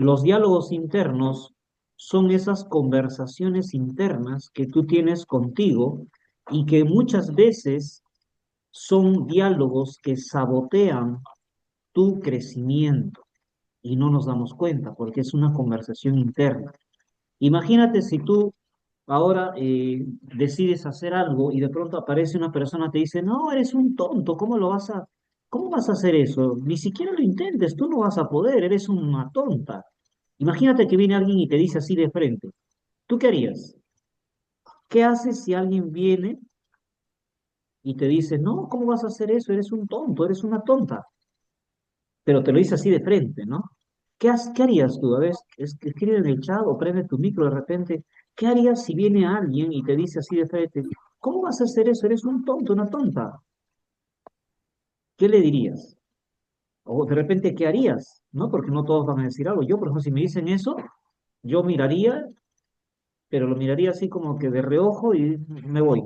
Los diálogos internos son esas conversaciones internas que tú tienes contigo y que muchas veces son diálogos que sabotean tu crecimiento y no nos damos cuenta porque es una conversación interna. Imagínate si tú ahora decides hacer algo y de pronto aparece una persona y te dice, no, eres un tonto, cómo vas a hacer eso? Ni siquiera lo intentes, tú no vas a poder, eres una tonta. Imagínate que viene alguien y te dice así de frente, ¿tú qué harías? ¿Qué haces si alguien viene y te dice, no, ¿cómo vas a hacer eso? Eres un tonto, eres una tonta. Pero te lo dice así de frente, ¿no? ¿Qué harías tú? A ver, escribe en el chat o prende tu micro de repente. ¿Qué harías si viene alguien y te dice así de frente, ¿cómo vas a hacer eso? Eres un tonto, una tonta. ¿Qué le dirías? O de repente, ¿qué harías? ¿No? Porque no todos van a decir algo. Yo, por ejemplo, si me dicen eso, yo miraría, pero lo miraría así como que de reojo y me voy,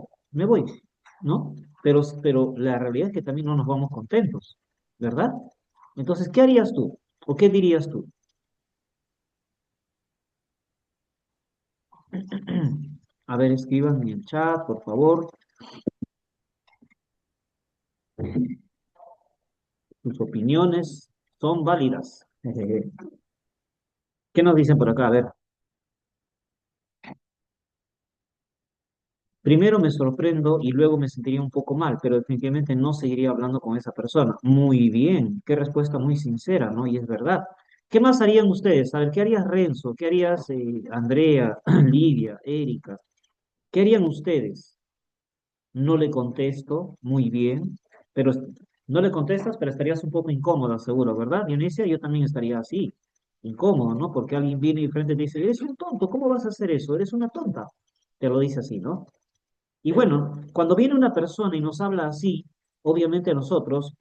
¿no? Pero la realidad es que también no nos vamos contentos, ¿verdad? Entonces, ¿qué harías tú? ¿O qué dirías tú? A ver, escriban en el chat, por favor. Sus opiniones son válidas. ¿Qué nos dicen por acá? A ver, primero me sorprendo y luego me sentiría un poco mal, pero definitivamente no seguiría hablando con esa persona. Muy bien, qué respuesta muy sincera, ¿no? Y es verdad. ¿Qué más harían ustedes? A ver, ¿qué harías Renzo? ¿Qué harías Andrea, Lidia, Erika? ¿Qué harían ustedes? No le contesto, muy bien, pero no le contestas, pero estarías un poco incómoda, seguro, ¿verdad, Dionisia? Yo también estaría así, incómodo, ¿no? Porque alguien viene y frente y te dice, eres un tonto, ¿cómo vas a hacer eso? Eres una tonta. Te lo dice así, ¿no? Y bueno, cuando viene una persona y nos habla así, obviamente nosotros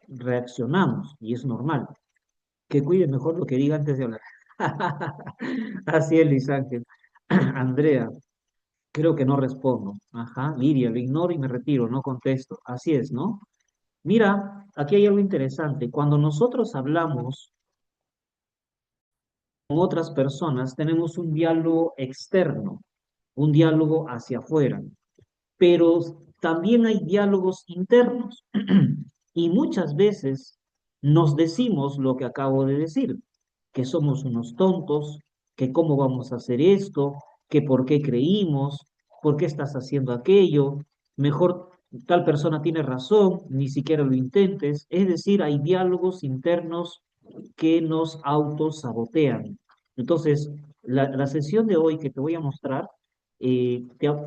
reaccionamos, y es normal. Que cuide mejor lo que diga antes de hablar. Así es, Luis Ángel. Andrea, creo que no respondo. Ajá, Lidia, lo ignoro y me retiro, no contesto. Así es, ¿no? Mira, aquí hay algo interesante. Cuando nosotros hablamos con otras personas, tenemos un diálogo externo, un diálogo hacia afuera, pero también hay diálogos internos. Y muchas veces nos decimos lo que acabo de decir, que somos unos tontos, que cómo vamos a hacer esto, que por qué creímos, por qué estás haciendo aquello, mejor tal persona tiene razón, ni siquiera lo intentes. Es decir, hay diálogos internos que nos autosabotean. Entonces, la sesión de hoy que te voy a mostrar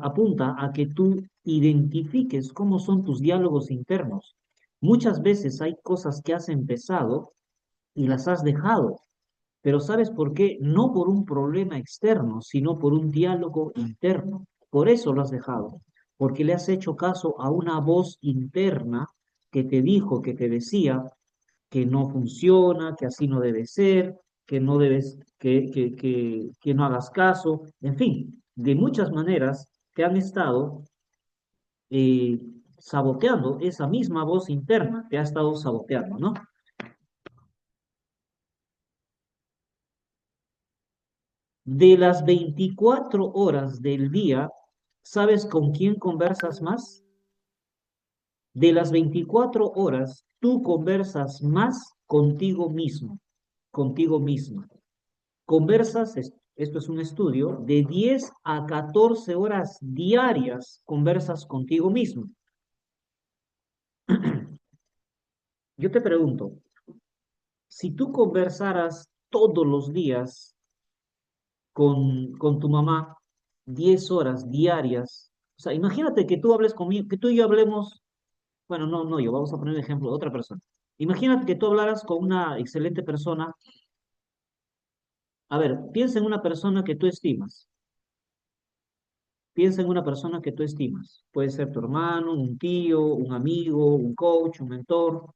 apunta a que tú identifiques cómo son tus diálogos internos. Muchas veces hay cosas que has empezado y las has dejado, pero ¿sabes por qué? No por un problema externo, sino por un diálogo interno. Por eso lo has dejado, porque le has hecho caso a una voz interna que te dijo, que te decía que no funciona, que así no debe ser, que no debes, que no hagas caso, en fin, de muchas maneras te han estado eh, saboteando, esa misma voz interna te ha estado saboteando, ¿no? De las 24 horas del día, ¿sabes con quién conversas más? De las 24 horas, tú conversas más contigo mismo, contigo misma. Esto es un estudio, de 10 a 14 horas diarias conversas contigo mismo. Yo te pregunto, si tú conversaras todos los días con tu mamá 10 horas diarias, o sea, imagínate que tú hables conmigo, que tú y yo hablemos, bueno, no yo, vamos a poner un ejemplo de otra persona. Imagínate que tú hablaras con una excelente persona. A ver, piensa en una persona que tú estimas. Piensa en una persona que tú estimas. Puede ser tu hermano, un tío, un amigo, un coach, un mentor.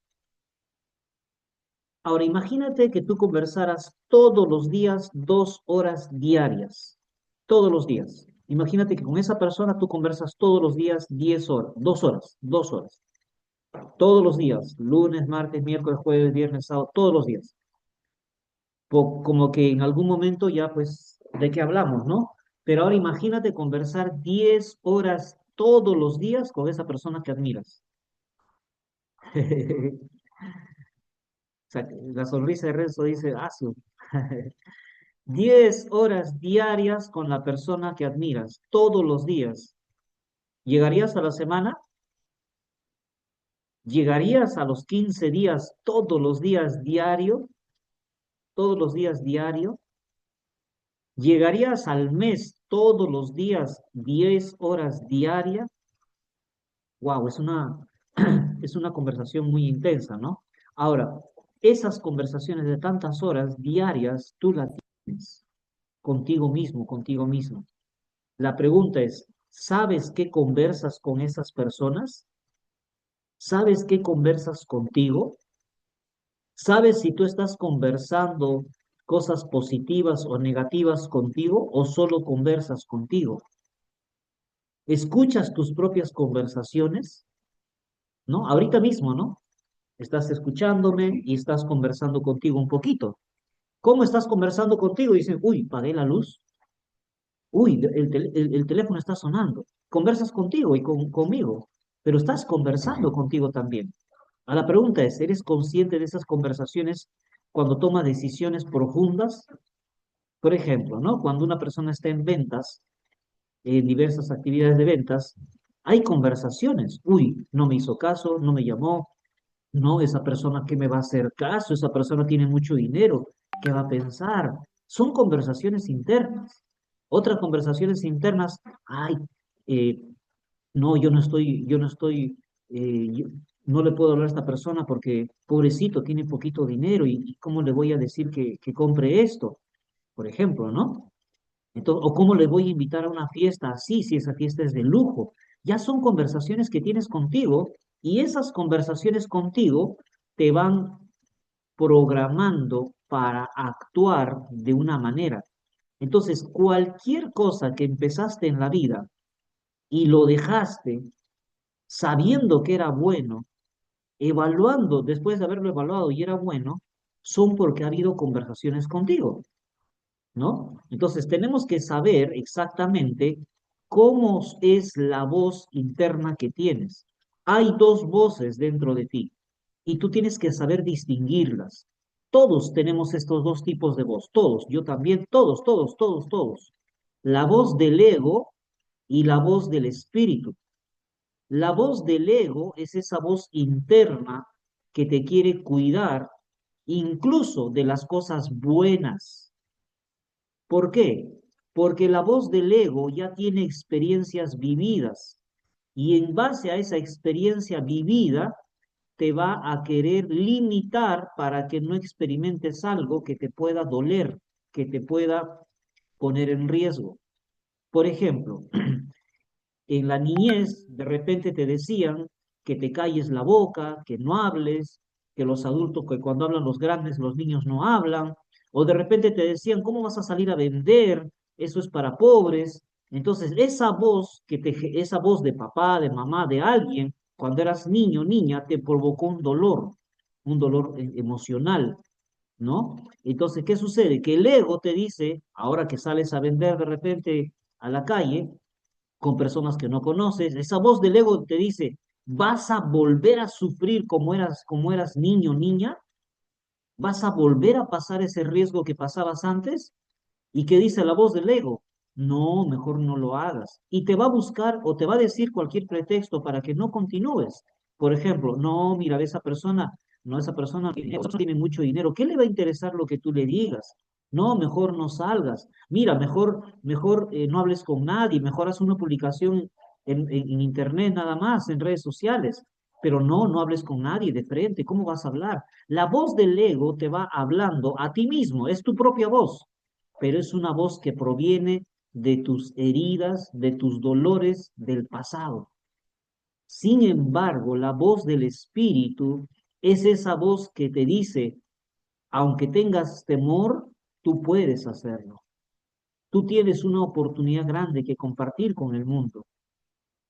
Ahora, imagínate que tú conversaras todos los días 2 horas diarias. Todos los días. Imagínate que con esa persona tú conversas todos los días 10 horas, 2 horas, 2 horas. Todos los días, lunes, martes, miércoles, jueves, viernes, sábado, todos los días. como que en algún momento ya pues, ¿de qué hablamos, no? Pero ahora imagínate conversar 10 horas todos los días con esa persona que admiras. O sea, la sonrisa de Renzo dice, ah, 10 horas diarias con la persona que admiras, todos los días. ¿Llegarías a la semana? ¿Llegarías a los 15 días, todos los días diario? ¿Todos los días diario? ¿Llegarías al mes, todos los días, 10 horas diarias? Wow, es una conversación muy intensa, ¿no? Ahora, esas conversaciones de tantas horas diarias, tú las tienes contigo mismo, contigo mismo. La pregunta es, ¿sabes qué conversas con esas personas? ¿Sabes qué conversas contigo? ¿Sabes si tú estás conversando cosas positivas o negativas contigo o solo conversas contigo? ¿Escuchas tus propias conversaciones? ¿No? Ahorita mismo, ¿no? Estás escuchándome y estás conversando contigo un poquito. ¿Cómo estás conversando contigo? Dices, uy, pagué la luz. Uy, el teléfono está sonando. Conversas contigo y conmigo, pero estás conversando contigo también. A la pregunta es, ¿eres consciente de esas conversaciones cuando toma decisiones profundas? Por ejemplo, ¿no? Cuando una persona está en ventas, en diversas actividades de ventas, hay conversaciones. Uy, no me hizo caso, no me llamó, no, esa persona que me va a hacer caso, esa persona tiene mucho dinero, ¿qué va a pensar? Son conversaciones internas. Otras conversaciones internas, ay, eh, no, yo no estoy, no le puedo hablar a esta persona porque pobrecito, tiene poquito dinero y ¿cómo le voy a decir que compre esto? Por ejemplo, ¿no? Entonces, o cómo le voy a invitar a una fiesta así si esa fiesta es de lujo. Ya son conversaciones que tienes contigo y esas conversaciones contigo te van programando para actuar de una manera. Entonces, cualquier cosa que empezaste en la vida y lo dejaste sabiendo que era bueno, evaluando, después de haberlo evaluado y era bueno, son porque ha habido conversaciones contigo. ¿No? Entonces tenemos que saber exactamente cómo es la voz interna que tienes. Hay dos voces dentro de ti y tú tienes que saber distinguirlas. Todos tenemos estos dos tipos de voz, todos, yo también, todos, todos, todos, todos. La voz del ego y la voz del espíritu. La voz del ego es esa voz interna que te quiere cuidar incluso de las cosas buenas. ¿Por qué? Porque la voz del ego ya tiene experiencias vividas y en base a esa experiencia vivida te va a querer limitar para que no experimentes algo que te pueda doler, que te pueda poner en riesgo. Por ejemplo, en la niñez de repente te decían que te calles la boca, que no hables, que los adultos, que cuando hablan los grandes, los niños no hablan, o de repente te decían, ¿cómo vas a salir a vender? Eso es para pobres. Entonces, esa voz de papá, de mamá, de alguien, cuando eras niño, niña, te provocó un dolor emocional, ¿no? Entonces, ¿qué sucede? Que el ego te dice, ahora que sales a vender de repente a la calle, con personas que no conoces. Esa voz del ego te dice, vas a volver a sufrir como eras niño, niña, vas a volver a pasar ese riesgo que pasabas antes. ¿Y qué dice la voz del ego? No, mejor no lo hagas. Y te va a buscar o te va a decir cualquier pretexto para que no continúes. Por ejemplo, no, mira, esa persona tiene mucho dinero. ¿Qué le va a interesar lo que tú le digas? No, mejor no salgas. Mira, mejor no hables con nadie, mejor haz una publicación en internet nada más, en redes sociales. Pero no, no hables con nadie de frente. ¿Cómo vas a hablar? La voz del ego te va hablando a ti mismo, es tu propia voz, pero es una voz que proviene de tus heridas, de tus dolores del pasado. Sin embargo, la voz del Espíritu es esa voz que te dice, aunque tengas temor, tú puedes hacerlo. Tú tienes una oportunidad grande que compartir con el mundo.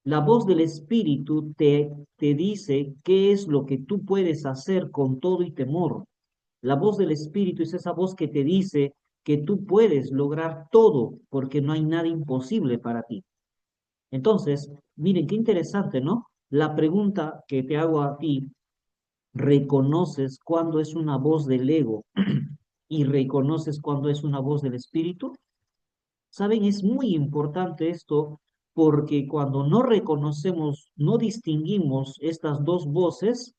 La voz del Espíritu te dice qué es lo que tú puedes hacer con todo y temor. La voz del Espíritu es esa voz que te dice que tú puedes lograr todo porque no hay nada imposible para ti. Entonces, miren, qué interesante, ¿no? La pregunta que te hago a ti, ¿reconoces cuando es una voz del ego y reconoces cuando es una voz del Espíritu? Saben, es muy importante esto porque cuando no reconocemos, no distinguimos estas dos voces,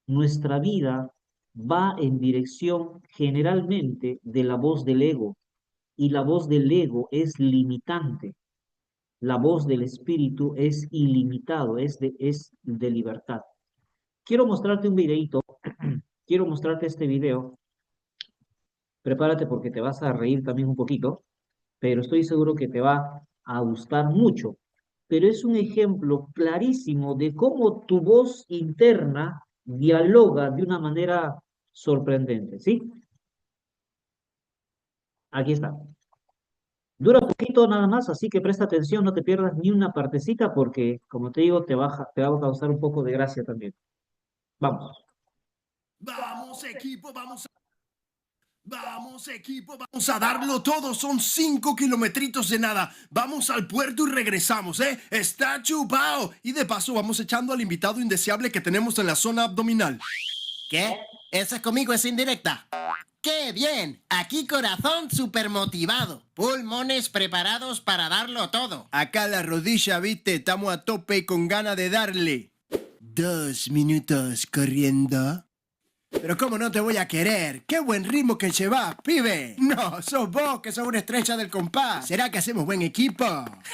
nuestra vida va en dirección generalmente de la voz del ego y la voz del ego es limitante. La voz del espíritu es ilimitado, es de libertad. Quiero mostrarte un videito, quiero mostrarte este video. Prepárate porque te vas a reír también un poquito, pero estoy seguro que te va a gustar mucho. Pero es un ejemplo clarísimo de cómo tu voz interna dialoga de una manera sorprendente, ¿sí? Aquí está. Dura poquito nada más, así que presta atención, no te pierdas ni una partecita porque, como te digo, te va a causar un poco de gracia también. Vamos. Vamos equipo, vamos equipo, vamos a darlo todo. Son 5 kilometritos de nada. Vamos al puerto y regresamos, ¿eh? Está chupado. Y de paso vamos echando al invitado indeseable que tenemos en la zona abdominal. ¿Qué? ¿Esa conmigo es indirecta? ¡Qué bien! Aquí corazón súper motivado. Pulmones preparados para darlo todo. Acá la rodilla, viste, estamos a tope y con ganas de darle. 2 minutos corriendo. Pero cómo no te voy a querer. Qué buen ritmo que llevas, pibe. No, sos vos que sos una estrella del compás. ¿Será que hacemos buen equipo?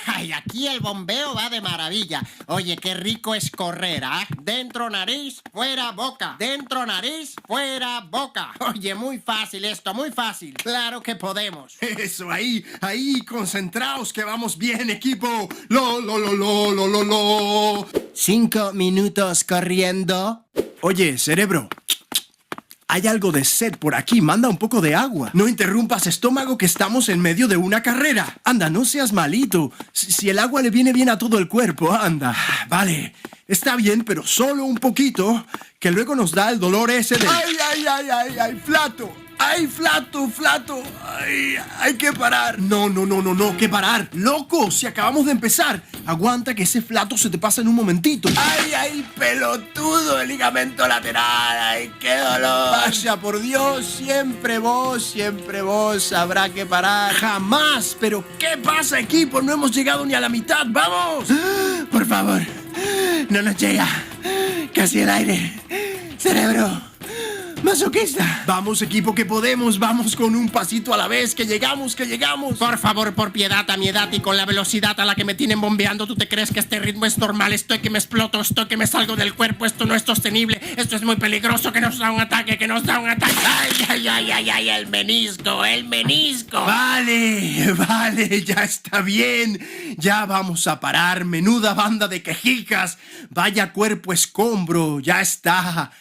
Ay, aquí el bombeo va de maravilla. Oye, qué rico es correr, ¿ah? Dentro nariz, fuera boca. Dentro nariz, fuera boca. Oye, muy fácil esto, muy fácil. Claro que podemos. Eso, ahí, concentraos que vamos bien, equipo. Lo. 5 minutos corriendo. Oye, cerebro. Hay algo de sed por aquí, manda un poco de agua. No interrumpas, estómago, que estamos en medio de una carrera. Anda, no seas malito. Si el agua le viene bien a todo el cuerpo, anda. Vale, está bien, pero solo un poquito, que luego nos da el dolor ese de... ¡Ay, flato! ¡Ay, flato! ¡Ay, hay que parar! No, ¿qué parar? ¡Loco! Si acabamos de empezar. Aguanta que ese flato se te pasa en un momentito. ¡Ay, pelotudo! El ligamento lateral. ¡Ay, qué dolor! Vaya, por Dios, siempre vos, habrá que parar. ¡Jamás! ¿Pero qué pasa, equipo? No hemos llegado ni a la mitad. ¡Vamos! Por favor, no nos llega. Casi el aire. Cerebro. ¡Masoquista! Vamos, equipo, que podemos. Vamos con un pasito a la vez. Que llegamos. Por favor, por piedad a mi edad y con la velocidad a la que me tienen bombeando, ¿tú te crees que este ritmo es normal? Estoy que me exploto, estoy que me salgo del cuerpo. Esto no es sostenible. Esto es muy peligroso. Que nos da un ataque, ¡Ay, el menisco! Vale, ya está bien. Ya vamos a parar. Menuda banda de quejicas. Vaya cuerpo escombro. Ya está.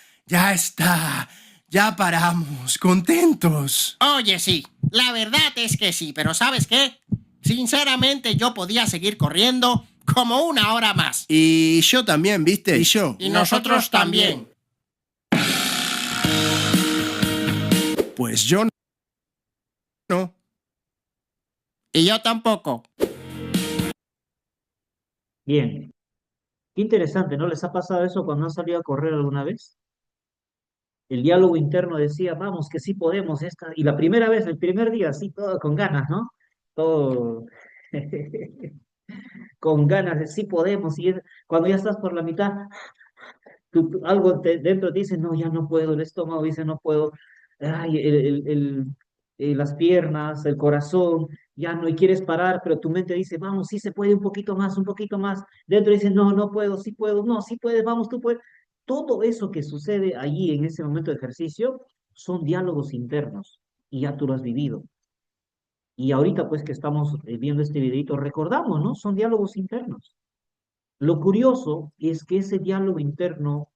Ya paramos, contentos. Oye, sí, la verdad es que sí, pero ¿sabes qué? Sinceramente, yo podía seguir corriendo como 1 hora más. Y yo también, ¿viste? Y yo. Y nosotros también. Pues yo no. Y yo tampoco. Bien. Qué interesante, ¿no? ¿Les ha pasado eso cuando han salido a correr alguna vez? El diálogo interno decía, vamos, que sí podemos, esta. Y la primera vez, el primer día, sí, todo con ganas, ¿no? Todo con ganas de sí podemos. Cuando ya estás por la mitad, algo dentro te dice, no, ya no puedo, el estómago dice, no puedo, ay, las piernas, el corazón, ya no, y quieres parar, pero tu mente dice, vamos, sí se puede, un poquito más, un poquito más. Dentro dice, no, no puedo, sí puedo, no, sí puedes, vamos, tú puedes. Todo eso que sucede allí en ese momento de ejercicio son diálogos internos y ya tú lo has vivido. Y ahorita pues que estamos viendo este videito, recordamos, ¿no? Son diálogos internos. Lo curioso es que ese diálogo interno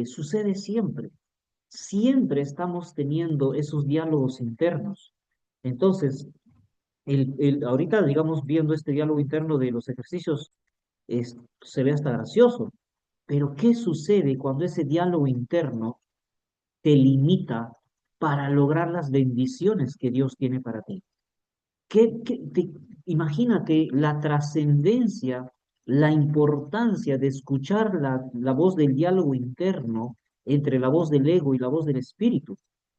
sucede siempre. Siempre estamos teniendo esos diálogos internos. Entonces, ahorita, digamos, viendo este diálogo interno de los ejercicios, se ve hasta gracioso. Pero ¿qué sucede cuando ese diálogo interno te limita para lograr las bendiciones que Dios tiene para ti. Imagínate la trascendencia, la importancia de escuchar la voz del diálogo interno entre la voz del ego y la voz del espíritu.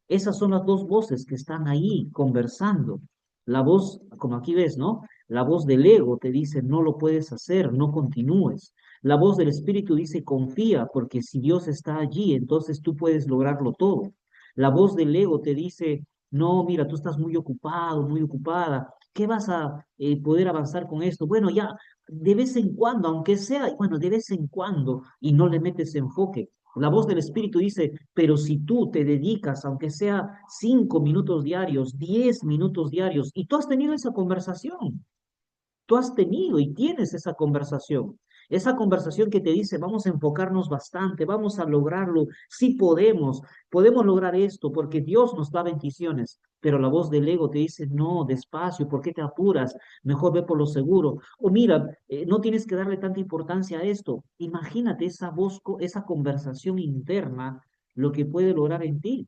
Esas son las dos voces que están ahí conversando. La voz, como aquí ves, ¿no? La voz del ego te dice, no lo puedes hacer, no continúes. La voz del espíritu dice, confía, porque si Dios está allí, entonces tú puedes lograrlo todo. La voz del ego te dice, no, mira, tú estás muy ocupado, muy ocupada. ¿Qué vas a poder avanzar con esto? Bueno, ya de vez en cuando, aunque sea, bueno, de vez en cuando, y no le metes enfoque. La voz del Espíritu dice, pero si tú te dedicas, aunque sea 5 minutos diarios, 10 minutos diarios, y tú has tenido esa conversación, tú has tenido y tienes esa conversación que te dice, vamos a enfocarnos bastante, vamos a lograrlo, sí podemos lograr esto porque Dios nos da bendiciones, pero la voz del ego te dice, no, despacio, ¿por qué te apuras? Mejor ve por lo seguro. O mira, no tienes que darle tanta importancia a esto. Imagínate esa voz, esa conversación interna, lo que puede lograr en ti.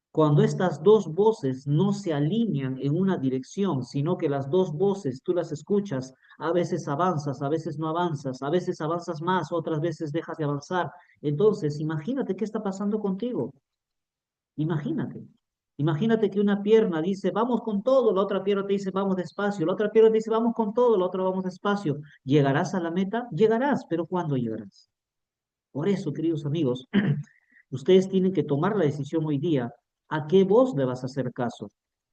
Cuando estas dos voces no se alinean en una dirección, sino que las dos voces tú las escuchas, a veces avanzas, a veces no avanzas, a veces avanzas más, otras veces dejas de avanzar. Entonces, imagínate qué está pasando contigo. Imagínate. Imagínate que una pierna dice, vamos con todo, la otra pierna te dice, vamos despacio, la otra pierna te dice, vamos con todo, la otra vamos despacio. ¿Llegarás a la meta? Llegarás, pero ¿cuándo llegarás? Por eso, queridos amigos, ustedes tienen que tomar la decisión hoy día. ¿A qué voz le vas a hacer caso?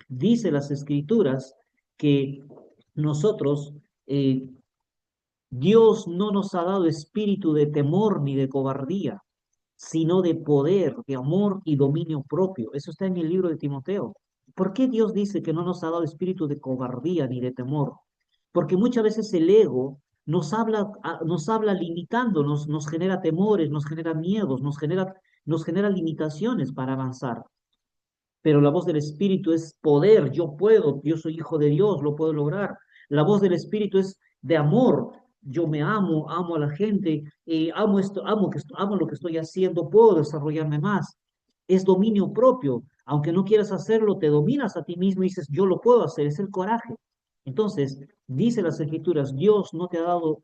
Dice las escrituras que nosotros, Dios no nos ha dado espíritu de temor ni de cobardía, sino de poder, de amor y dominio propio. Eso está en el libro de Timoteo. ¿Por qué Dios dice que no nos ha dado espíritu de cobardía ni de temor? Porque muchas veces el ego nos habla limitándonos, nos genera temores, nos genera miedos, nos genera limitaciones para avanzar. Pero la voz del Espíritu es poder, yo puedo, yo soy hijo de Dios, lo puedo lograr. La voz del Espíritu es de amor, yo me amo, amo a la gente, amo esto, amo lo que estoy haciendo, puedo desarrollarme más. Es dominio propio, aunque no quieras hacerlo, te dominas a ti mismo y dices, yo lo puedo hacer, es el coraje. Entonces, dice las Escrituras, Dios no te ha dado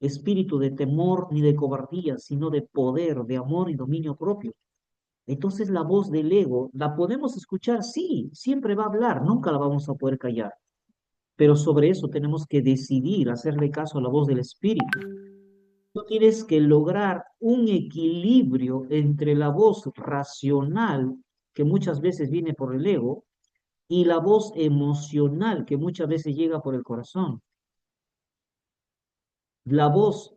espíritu de temor ni de cobardía, sino de poder, de amor y dominio propio. Entonces la voz del ego, ¿la podemos escuchar? Sí, siempre va a hablar, nunca la vamos a poder callar. Pero sobre eso tenemos que decidir, hacerle caso a la voz del espíritu. Tú tienes que lograr un equilibrio entre la voz racional, que muchas veces viene por el ego, y la voz emocional, que muchas veces llega por el corazón. La voz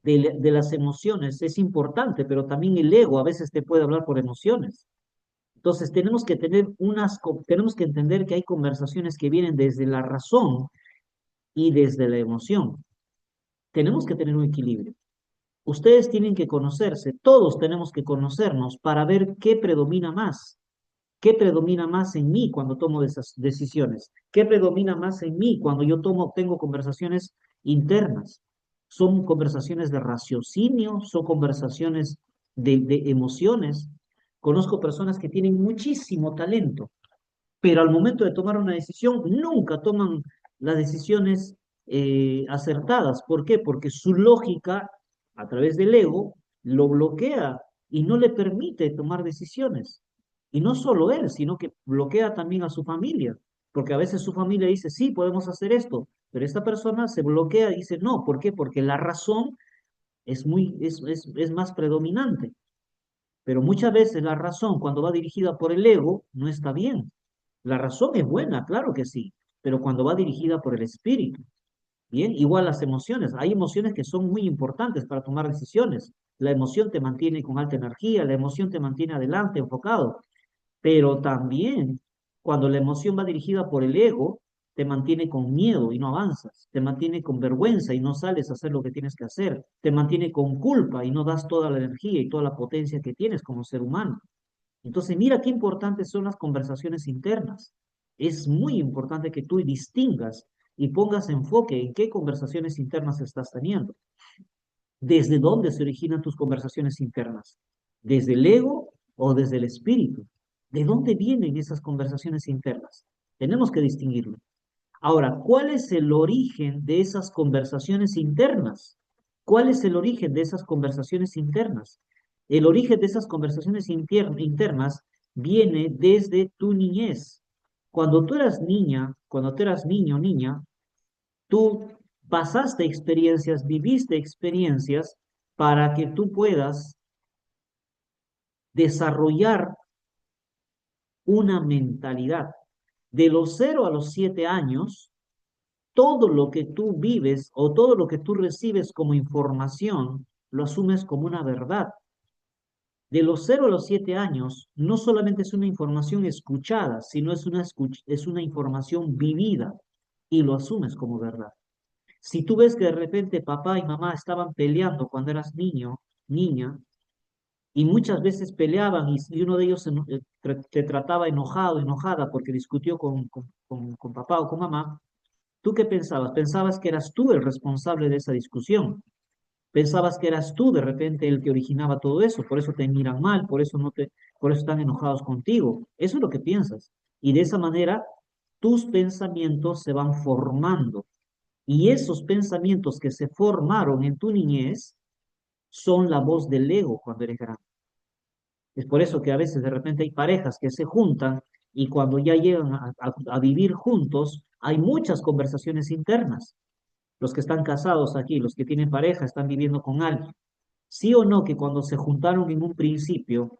de las emociones es importante, pero también el ego a veces te puede hablar por emociones. Entonces tenemos que entender que hay conversaciones que vienen desde la razón y desde la emoción. Tenemos que tener un equilibrio. Ustedes tienen que conocerse, todos tenemos que conocernos para ver qué predomina más en mí cuando tomo esas decisiones, qué predomina más en mí cuando tengo conversaciones internas. Son conversaciones de raciocinio, son conversaciones de emociones. Conozco personas que tienen muchísimo talento, pero al momento de tomar una decisión nunca toman las decisiones acertadas. ¿Por qué? Porque su lógica, a través del ego, lo bloquea y no le permite tomar decisiones. Y no solo él, sino que bloquea también a su familia, porque a veces su familia dice, sí, podemos hacer esto, pero esta persona se bloquea y dice, no, ¿por qué? Porque la razón es más predominante. Pero muchas veces la razón, cuando va dirigida por el ego, no está bien. La razón es buena, claro que sí, pero cuando va dirigida por el espíritu. Bien, igual las emociones. Hay emociones que son muy importantes para tomar decisiones. La emoción te mantiene con alta energía, la emoción te mantiene adelante, enfocado. Pero también cuando la emoción va dirigida por el ego, te mantiene con miedo y no avanzas, te mantiene con vergüenza y no sales a hacer lo que tienes que hacer, te mantiene con culpa y no das toda la energía y toda la potencia que tienes como ser humano. Entonces, mira qué importantes son las conversaciones internas. Es muy importante que tú distingas y pongas enfoque en qué conversaciones internas estás teniendo. ¿Desde dónde se originan tus conversaciones internas? ¿Desde el ego o desde el espíritu. ¿De dónde vienen esas conversaciones internas? Tenemos que distinguirlo. Ahora, ¿cuál es el origen de esas conversaciones internas? ¿Cuál es el origen de esas conversaciones internas? El origen de esas conversaciones internas viene desde tu niñez. Cuando tú eras niña, cuando tú eras niño o niña, tú pasaste experiencias, viviste experiencias para que tú puedas desarrollar una mentalidad. De los 0 a los 7 años, todo lo que tú vives o todo lo que tú recibes como información, lo asumes como una verdad. De los 0 a los 7 años, no solamente es una información escuchada, sino es una información vivida y lo asumes como verdad. Si tú ves que de repente papá y mamá estaban peleando cuando eras niño, niña, y muchas veces peleaban y uno de ellos te trataba enojado, enojada porque discutió con papá o con mamá, ¿tú qué pensabas? Pensabas que eras tú el responsable de esa discusión. Pensabas que eras tú de repente el que originaba todo eso, por eso te miran mal, por eso están enojados contigo. Eso es lo que piensas. Y de esa manera tus pensamientos se van formando. Y esos pensamientos que se formaron en tu niñez son la voz del ego cuando eres grande. Es por eso que a veces de repente hay parejas que se juntan y cuando ya llegan a vivir juntos, hay muchas conversaciones internas. Los que están casados aquí, los que tienen pareja, están viviendo con alguien. Sí o no que cuando se juntaron en un principio,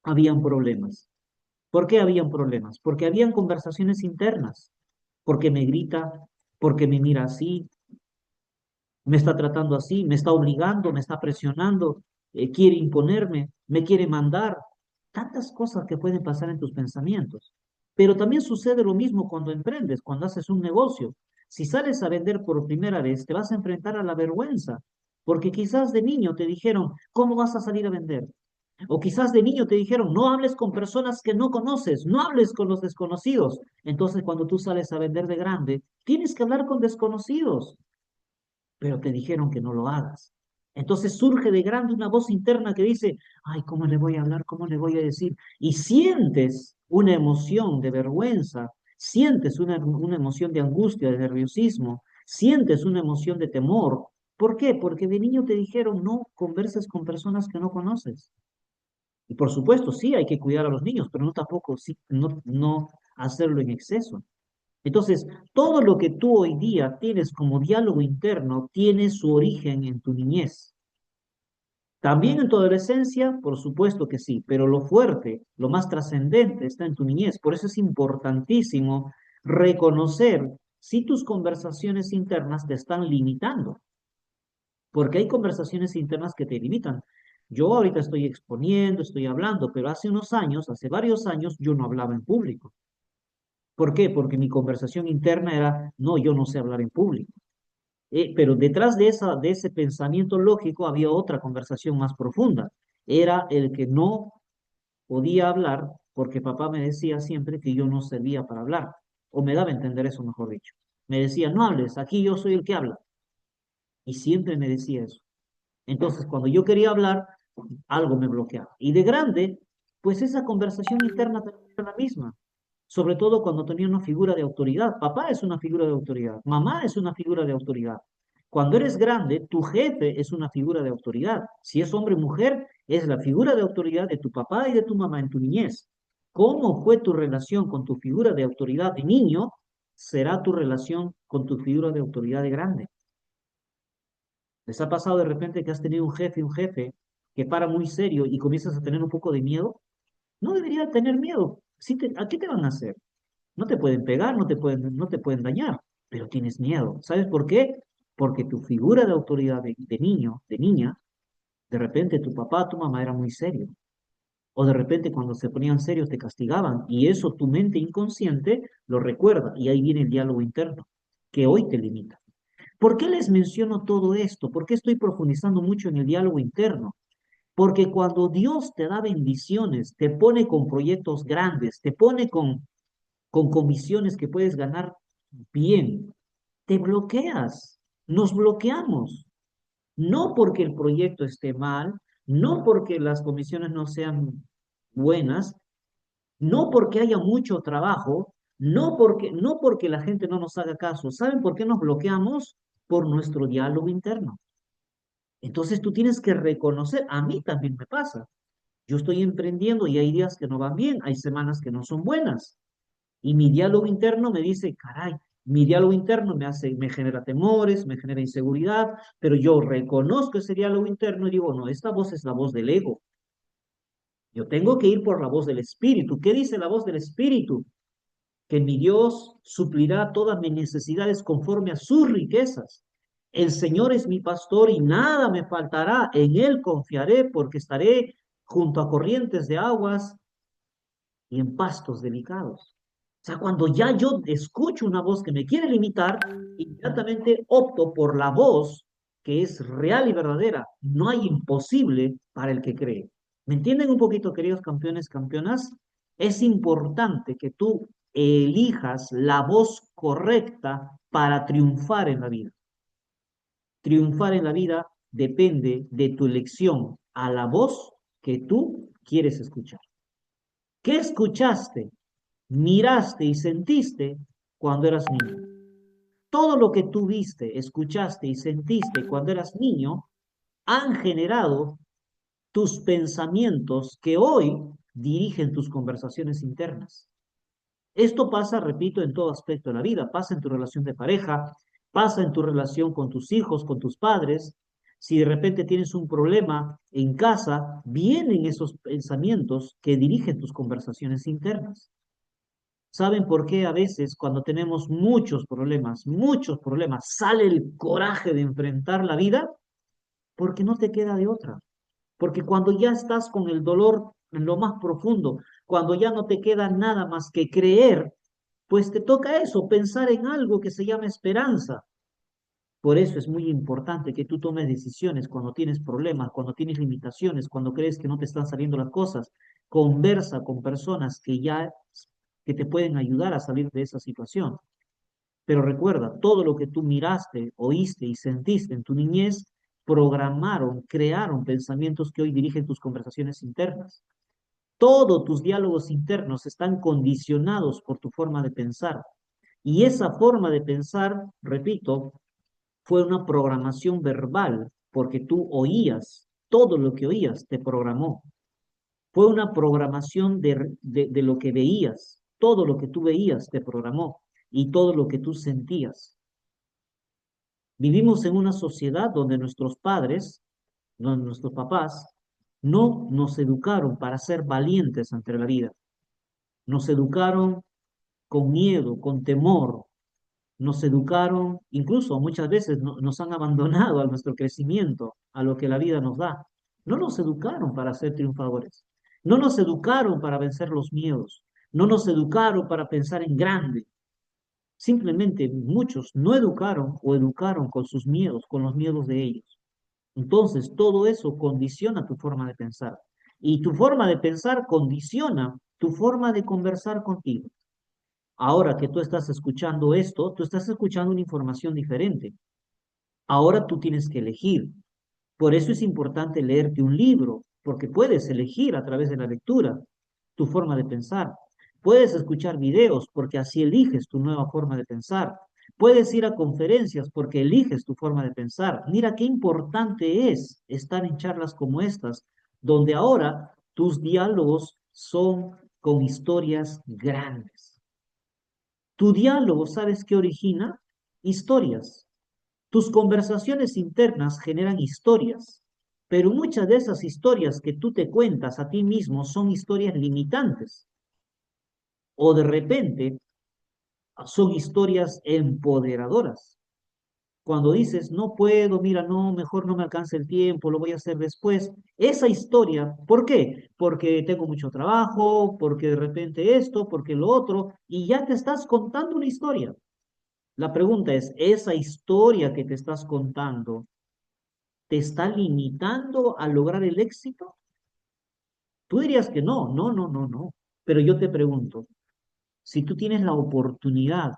habían problemas. ¿Por qué habían problemas? Porque habían conversaciones internas. Porque me grita, porque me mira así, me está tratando así, me está obligando, me está presionando, quiere imponerme, me quiere mandar. Tantas cosas que pueden pasar en tus pensamientos. Pero también sucede lo mismo cuando emprendes, cuando haces un negocio. Si sales a vender por primera vez, te vas a enfrentar a la vergüenza, porque quizás de niño te dijeron, ¿cómo vas a salir a vender? O quizás de niño te dijeron, no hables con personas que no conoces, no hables con los desconocidos. Entonces, cuando tú sales a vender de grande, tienes que hablar con desconocidos, pero te dijeron que no lo hagas. Entonces surge de grande una voz interna que dice, ay, ¿cómo le voy a hablar? ¿Cómo le voy a decir? Y sientes una emoción de vergüenza, sientes una emoción de angustia, de nerviosismo, sientes una emoción de temor. ¿Por qué? Porque de niño te dijeron, no converses con personas que no conoces. Y por supuesto, sí, hay que cuidar a los niños, pero no tampoco, sí, no hacerlo en exceso. Entonces, todo lo que tú hoy día tienes como diálogo interno tiene su origen en tu niñez. También en tu adolescencia, por supuesto que sí, pero lo fuerte, lo más trascendente está en tu niñez. Por eso es importantísimo reconocer si tus conversaciones internas te están limitando, porque hay conversaciones internas que te limitan. Yo ahorita estoy exponiendo, estoy hablando, pero hace unos años, hace varios años, yo no hablaba en público. ¿Por qué? Porque mi conversación interna era, no, yo no sé hablar en público. Pero detrás de ese pensamiento lógico había otra conversación más profunda. Era el que no podía hablar porque papá me decía siempre que yo no servía para hablar, o me daba a entender eso, mejor dicho. Me decía, no hables, aquí yo soy el que habla. Y siempre me decía eso. Entonces, cuando yo quería hablar, algo me bloqueaba. Y de grande, pues esa conversación interna también era la misma. Sobre todo cuando tenía una figura de autoridad. Papá es una figura de autoridad, mamá es una figura de autoridad. Cuando eres grande, tu jefe es una figura de autoridad. Si es hombre o mujer, es la figura de autoridad de tu papá y de tu mamá en tu niñez. ¿Cómo fue tu relación con tu figura de autoridad de niño? Será tu relación con tu figura de autoridad de grande. ¿Les ha pasado de repente que has tenido un jefe que para muy serio y comienzas a tener un poco de miedo? No debería tener miedo. ¿A qué te van a hacer? No te pueden pegar, no te pueden dañar, pero tienes miedo. ¿Sabes por qué? Porque tu figura de autoridad de niño, de niña, de repente tu papá, tu mamá era muy serio. O de repente cuando se ponían serios te castigaban y eso tu mente inconsciente lo recuerda y ahí viene el diálogo interno que hoy te limita. ¿Por qué les menciono todo esto? ¿Por qué estoy profundizando mucho en el diálogo interno? Porque cuando Dios te da bendiciones, te pone con proyectos grandes, te pone con comisiones que puedes ganar bien, te bloqueas, nos bloqueamos. No porque el proyecto esté mal, no porque las comisiones no sean buenas, no porque haya mucho trabajo, no porque la gente no nos haga caso. ¿Saben por qué nos bloqueamos? Por nuestro diálogo interno. Entonces tú tienes que reconocer, a mí también me pasa. Yo estoy emprendiendo y hay días que no van bien, hay semanas que no son buenas. Y mi diálogo interno me dice, caray, mi diálogo interno me genera temores, me genera inseguridad, pero yo reconozco ese diálogo interno y digo, no, esta voz es la voz del ego. Yo tengo que ir por la voz del espíritu. ¿Qué dice la voz del espíritu? Que mi Dios suplirá todas mis necesidades conforme a sus riquezas. El Señor es mi pastor y nada me faltará. En Él confiaré porque estaré junto a corrientes de aguas y en pastos delicados. O sea, cuando ya yo escucho una voz que me quiere limitar, inmediatamente opto por la voz que es real y verdadera. No hay imposible para el que cree. ¿Me entienden un poquito, queridos campeones, campeonas? Es importante que tú elijas la voz correcta para triunfar en la vida. Triunfar en la vida depende de tu elección a la voz que tú quieres escuchar. ¿Qué escuchaste, miraste y sentiste cuando eras niño? Todo lo que tú viste, escuchaste y sentiste cuando eras niño han generado tus pensamientos que hoy dirigen tus conversaciones internas. Esto pasa, repito, en todo aspecto de la vida. Pasa en tu relación de pareja, pasa en tu relación con tus hijos, con tus padres. Si de repente tienes un problema en casa, vienen esos pensamientos que dirigen tus conversaciones internas. ¿Saben por qué a veces cuando tenemos muchos problemas, sale el coraje de enfrentar la vida? Porque no te queda de otra. Porque cuando ya estás con el dolor en lo más profundo, cuando ya no te queda nada más que creer, pues te toca eso, pensar en algo que se llama esperanza. Por eso es muy importante que tú tomes decisiones cuando tienes problemas, cuando tienes limitaciones, cuando crees que no te están saliendo las cosas. Conversa con personas que te pueden ayudar a salir de esa situación. Pero recuerda, todo lo que tú miraste, oíste y sentiste en tu niñez programaron, crearon pensamientos que hoy dirigen tus conversaciones internas. Todos tus diálogos internos están condicionados por tu forma de pensar. Y esa forma de pensar, repito, fue una programación verbal, porque tú oías, todo lo que oías te programó. Fue una programación de lo que veías, todo lo que tú veías te programó y todo lo que tú sentías. Vivimos en una sociedad donde nuestros padres, donde nuestros papás, no nos educaron para ser valientes ante la vida. Nos educaron con miedo, con temor. Nos educaron, incluso muchas veces nos han abandonado a nuestro crecimiento, a lo que la vida nos da. No nos educaron para ser triunfadores. No nos educaron para vencer los miedos. No nos educaron para pensar en grande. Simplemente muchos no educaron o educaron con sus miedos, con los miedos de ellos. Entonces, todo eso condiciona tu forma de pensar. Y tu forma de pensar condiciona tu forma de conversar contigo. Ahora que tú estás escuchando esto, tú estás escuchando una información diferente. Ahora tú tienes que elegir. Por eso es importante leerte un libro, porque puedes elegir a través de la lectura tu forma de pensar. Puedes escuchar videos, porque así eliges tu nueva forma de pensar. Puedes ir a conferencias porque eliges tu forma de pensar. Mira qué importante es estar en charlas como estas, donde ahora tus diálogos son con historias grandes. Tu diálogo, ¿sabes qué origina? Historias. Tus conversaciones internas generan historias, pero muchas de esas historias que tú te cuentas a ti mismo son historias limitantes o de repente son historias empoderadoras. Cuando dices, no puedo, mira, no, mejor no me alcanza el tiempo, lo voy a hacer después. Esa historia, ¿por qué? Porque tengo mucho trabajo, porque de repente esto, porque lo otro, y ya te estás contando una historia. La pregunta es, ¿esa historia que te estás contando te está limitando a lograr el éxito? Tú dirías que no, no, no, no, no. Pero yo te pregunto, si tú tienes la oportunidad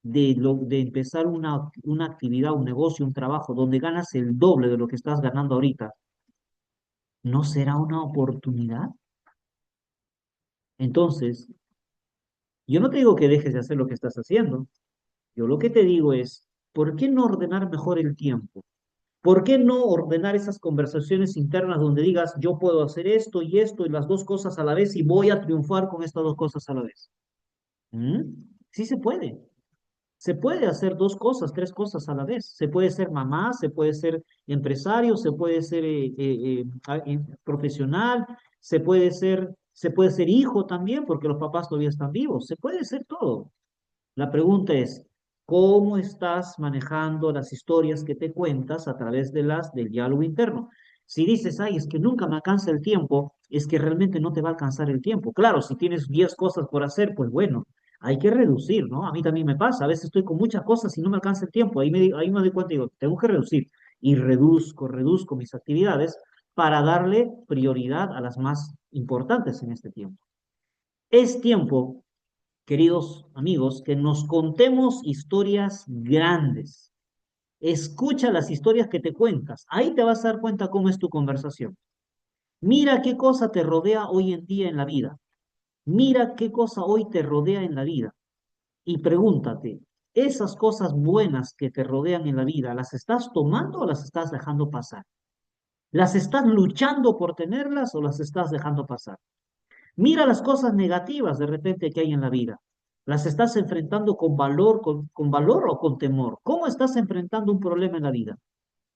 de empezar una actividad, un negocio, un trabajo donde ganas el doble de lo que estás ganando ahorita, ¿no será una oportunidad? Entonces, yo no te digo que dejes de hacer lo que estás haciendo. Yo lo que te digo es, ¿por qué no ordenar mejor el tiempo? ¿Por qué no ordenar esas conversaciones internas donde digas, yo puedo hacer esto y las dos cosas a la vez y voy a triunfar con estas dos cosas a la vez? ¿Mm? Sí se puede. Se puede hacer dos cosas, tres cosas a la vez. Se puede ser mamá, se puede ser empresario, se puede ser profesional, se puede ser hijo también, porque los papás todavía están vivos. Se puede ser todo. La pregunta es, ¿cómo estás manejando las historias que te cuentas a través del diálogo interno? Si dices, ay, es que nunca me alcanza el tiempo, es que realmente no te va a alcanzar el tiempo. Claro, si tienes 10 cosas por hacer, pues bueno, hay que reducir, ¿no? A mí también me pasa, a veces estoy con muchas cosas y no me alcanza el tiempo. Ahí me doy cuenta y digo, tengo que reducir. Y reduzco mis actividades para darle prioridad a las más importantes en este tiempo. Es tiempo, queridos amigos, que nos contemos historias grandes. Escucha las historias que te cuentas. Ahí te vas a dar cuenta cómo es tu conversación. Mira qué cosa te rodea hoy en día en la vida. Mira qué cosa hoy te rodea en la vida. Y pregúntate, ¿esas cosas buenas que te rodean en la vida, las estás tomando o las estás dejando pasar? ¿Las estás luchando por tenerlas o las estás dejando pasar? Mira las cosas negativas de repente que hay en la vida. ¿Las estás enfrentando con valor, con valor o con temor? ¿Cómo estás enfrentando un problema en la vida?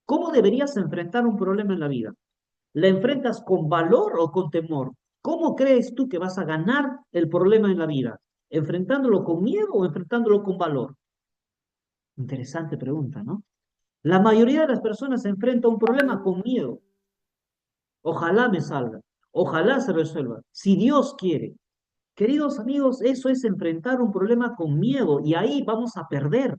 ¿Cómo deberías enfrentar un problema en la vida? ¿La enfrentas con valor o con temor? ¿Cómo crees tú que vas a ganar el problema en la vida? ¿Enfrentándolo con miedo o enfrentándolo con valor? Interesante pregunta, ¿no? La mayoría de las personas se enfrenta a un problema con miedo. Ojalá me salga, ojalá se resuelva, si Dios quiere. Queridos amigos, eso es enfrentar un problema con miedo y ahí vamos a perder.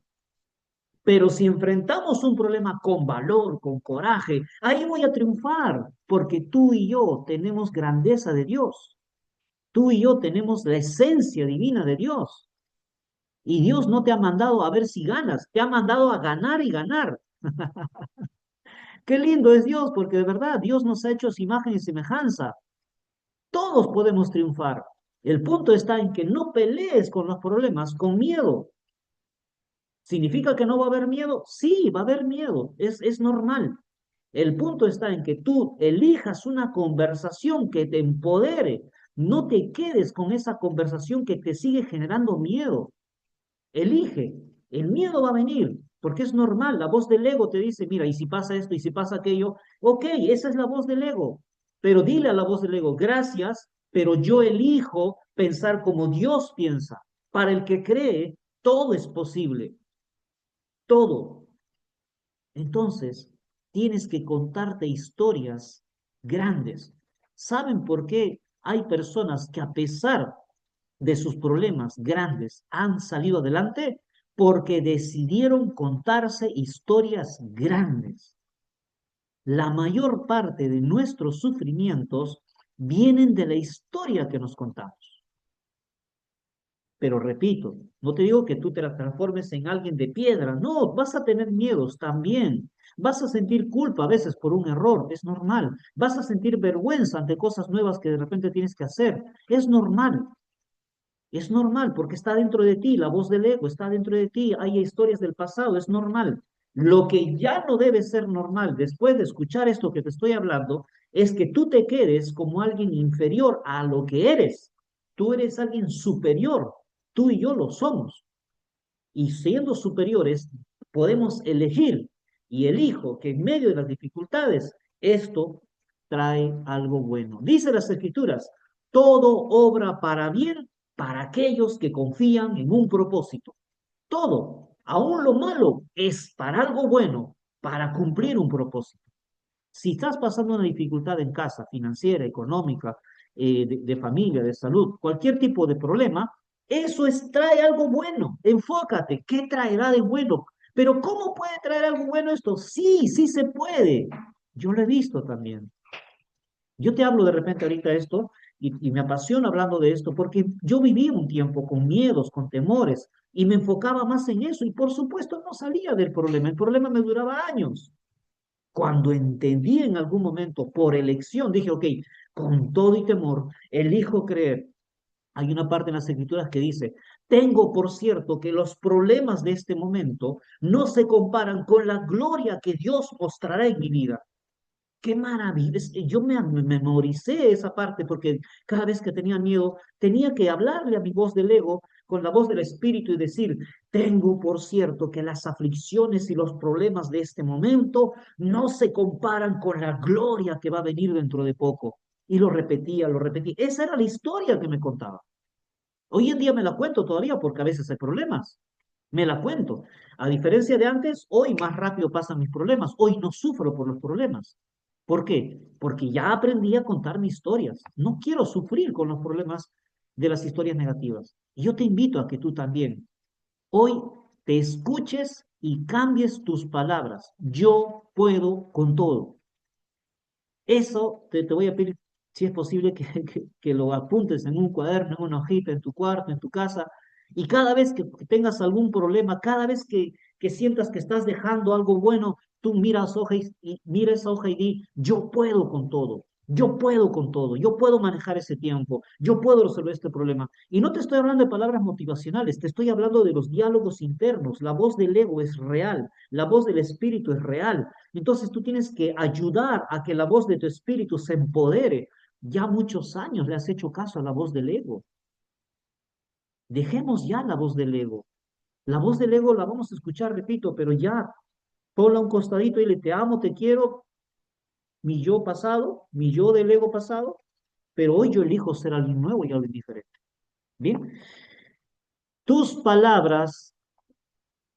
Pero si enfrentamos un problema con valor, con coraje, ahí voy a triunfar, porque tú y yo tenemos grandeza de Dios. Tú y yo tenemos la esencia divina de Dios. Y Dios no te ha mandado a ver si ganas, te ha mandado a ganar y ganar. Qué lindo es Dios, porque de verdad Dios nos ha hecho su imagen y semejanza. Todos podemos triunfar. El punto está en que no pelees con los problemas con miedo. ¿Significa que no va a haber miedo? Sí, va a haber miedo, es normal. El punto está en que tú elijas una conversación que te empodere. No te quedes con esa conversación que te sigue generando miedo. Elige. El miedo va a venir, porque es normal. La voz del ego te dice, mira, y si pasa esto, y si pasa aquello. Ok, esa es la voz del ego. Pero dile a la voz del ego, gracias, pero yo elijo pensar como Dios piensa. Para el que cree, todo es posible. Todo. Entonces, tienes que contarte historias grandes. ¿Saben por qué hay personas que a pesar de sus problemas grandes han salido adelante? Porque decidieron contarse historias grandes. La mayor parte de nuestros sufrimientos vienen de la historia que nos contamos. Pero repito, no te digo que tú te la transformes en alguien de piedra, no, vas a tener miedos también, vas a sentir culpa a veces por un error, es normal, vas a sentir vergüenza ante cosas nuevas que de repente tienes que hacer, es normal porque está dentro de ti, la voz del ego está dentro de ti, hay historias del pasado, es normal. Lo que ya no debe ser normal después de escuchar esto que te estoy hablando es que tú te quedes como alguien inferior a lo que eres. Tú eres alguien superior, tú y yo lo somos. Y siendo superiores, podemos elegir y elijo que en medio de las dificultades esto trae algo bueno. Dice las Escrituras, todo obra para bien para aquellos que confían en un propósito. Todo, aún lo malo, es para algo bueno, para cumplir un propósito. Si estás pasando una dificultad en casa, financiera, económica, de familia, de salud, cualquier tipo de problema, trae algo bueno. Enfócate, ¿qué traerá de bueno? Pero ¿cómo puede traer algo bueno esto? Sí, sí se puede. Yo lo he visto también. Yo te hablo de repente ahorita esto y me apasiona hablando de esto porque yo viví un tiempo con miedos, con temores y me enfocaba más en eso y por supuesto no salía del problema. El problema me duraba años. Cuando entendí en algún momento por elección, dije, ok, con todo y temor, elijo creer Hay una parte en las Escrituras que dice, tengo por cierto que los problemas de este momento no se comparan con la gloria que Dios mostrará en mi vida. Qué maravilla. Yo me memoricé esa parte porque cada vez que tenía miedo, tenía que hablarle a mi voz del ego con la voz del espíritu y decir, tengo por cierto que las aflicciones y los problemas de este momento no se comparan con la gloria que va a venir dentro de poco. Y lo repetía, lo repetía. Esa era la historia que me contaba. Hoy en día me la cuento todavía porque a veces hay problemas. Me la cuento. A diferencia de antes, hoy más rápido pasan mis problemas. Hoy no sufro por los problemas. ¿Por qué? Porque ya aprendí a contar mis historias. No quiero sufrir con los problemas de las historias negativas. Y yo te invito a que tú también hoy te escuches y cambies tus palabras. Yo puedo con todo. Eso te voy a pedir, si es posible, que lo apuntes en un cuaderno, en una hojita, en tu cuarto, en tu casa, y cada vez que tengas algún problema, cada vez que sientas que estás dejando algo bueno, tú miras hoja y mira esa hoja y di, yo puedo con todo. Yo puedo con todo, yo puedo manejar ese tiempo, yo puedo resolver este problema. Y no te estoy hablando de palabras motivacionales, te estoy hablando de los diálogos internos. La voz del ego es real, la voz del espíritu es real. Entonces tú tienes que ayudar a que la voz de tu espíritu se empodere. Ya muchos años le has hecho caso a la voz del ego. Dejemos ya la voz del ego. La voz del ego la vamos a escuchar, repito, pero ya ponla a un costadito y le te amo, te quiero, mi yo pasado, mi yo del ego pasado, pero hoy yo elijo ser alguien nuevo y alguien diferente. Bien, tus palabras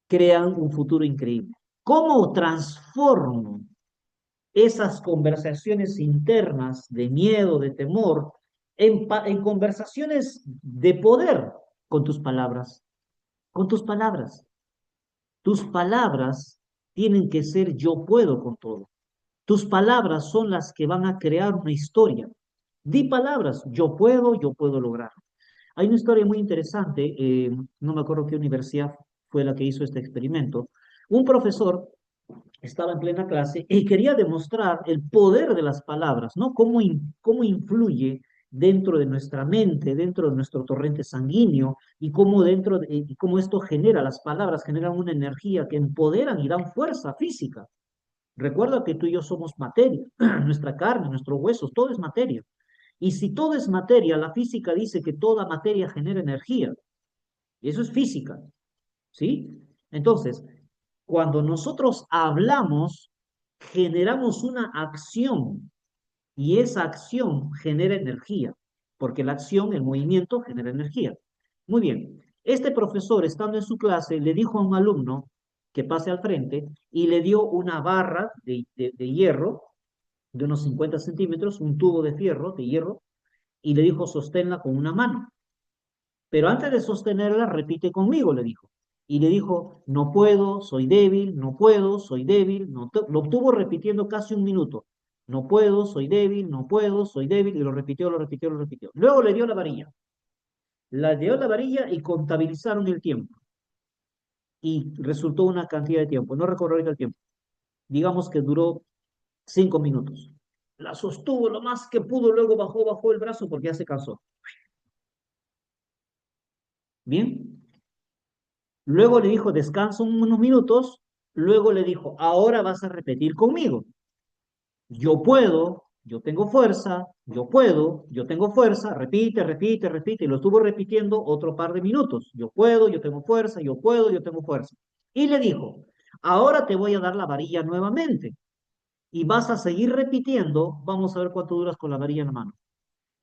crean un futuro increíble. ¿Cómo transformo esas conversaciones internas de miedo, de temor, en conversaciones de poder con tus palabras? Con tus palabras. Tus palabras tienen que ser yo puedo con todo. Tus palabras son las que van a crear una historia. Di palabras, yo puedo lograr. Hay una historia muy interesante, no me acuerdo qué universidad fue la que hizo este experimento. Un profesor estaba en plena clase y quería demostrar el poder de las palabras, ¿no? Cómo influye dentro de nuestra mente, dentro de nuestro torrente sanguíneo y y cómo esto genera, las palabras generan una energía que empoderan y dan fuerza física. Recuerda que tú y yo somos materia, nuestra carne, nuestros huesos, todo es materia. Y si todo es materia, la física dice que toda materia genera energía. Y eso es física, ¿sí? Entonces, cuando nosotros hablamos, generamos una acción y esa acción genera energía, porque la acción, el movimiento, genera energía. Muy bien, este profesor, estando en su clase, le dijo a un alumno que pase al frente y le dio una barra de hierro de unos 50 centímetros, un tubo de fierro, de hierro, y le dijo, sosténla con una mano. Pero antes de sostenerla, repite conmigo, le dijo. Y le dijo, no puedo, soy débil, no puedo, soy débil. No lo estuvo repitiendo casi un minuto. No puedo, soy débil, no puedo, soy débil. Y lo repitió, lo repitió, lo repitió. Luego le dio la varilla. Le dio la varilla y contabilizaron el tiempo. Y resultó una cantidad de tiempo. No recuerdo ahorita el tiempo. Digamos que duró 5 minutos. La sostuvo lo más que pudo, luego bajó el brazo porque ya se cansó. Bien, luego le dijo, descansa unos minutos. Luego le dijo, ahora vas a repetir conmigo. Yo puedo, yo tengo fuerza, yo puedo, yo tengo fuerza. Repite, repite, repite. Y lo estuvo repitiendo otro par de minutos. Yo puedo, yo tengo fuerza, yo puedo, yo tengo fuerza. Y le dijo, ahora te voy a dar la varilla nuevamente. Y vas a seguir repitiendo. Vamos a ver cuánto duras con la varilla en la mano.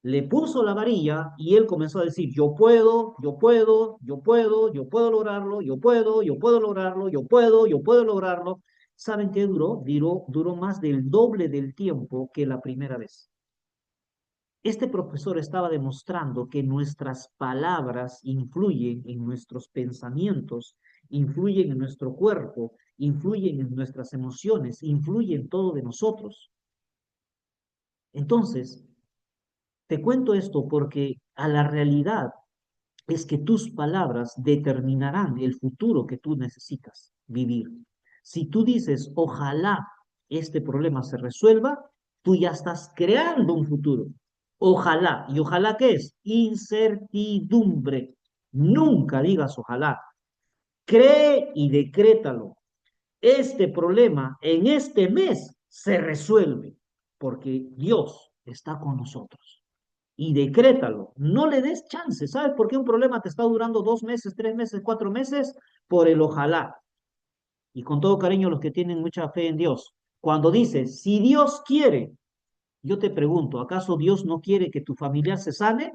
Le puso la varilla y él comenzó a decir, yo puedo, yo puedo, yo puedo, yo puedo lograrlo, yo puedo lograrlo, yo puedo lograrlo. ¿Saben qué duró? Duró más del doble del tiempo que la primera vez. Este profesor estaba demostrando que nuestras palabras influyen en nuestros pensamientos, influyen en nuestro cuerpo, influyen en nuestras emociones, influyen en todo de nosotros. Entonces, te cuento esto porque a la realidad es que tus palabras determinarán el futuro que tú necesitas vivir. Si tú dices, ojalá este problema se resuelva, tú ya estás creando un futuro. Ojalá. ¿Y ojalá qué es? Incertidumbre. Nunca digas ojalá. Cree y decrétalo. Este problema en este mes se resuelve porque Dios está con nosotros. Y decrétalo, no le des chance. ¿Sabes por qué un problema te está durando 2 meses, 3 meses, 4 meses? Por el ojalá. Y con todo cariño, los que tienen mucha fe en Dios, cuando dices, si Dios quiere, yo te pregunto, ¿acaso Dios no quiere que tu familiar se sane?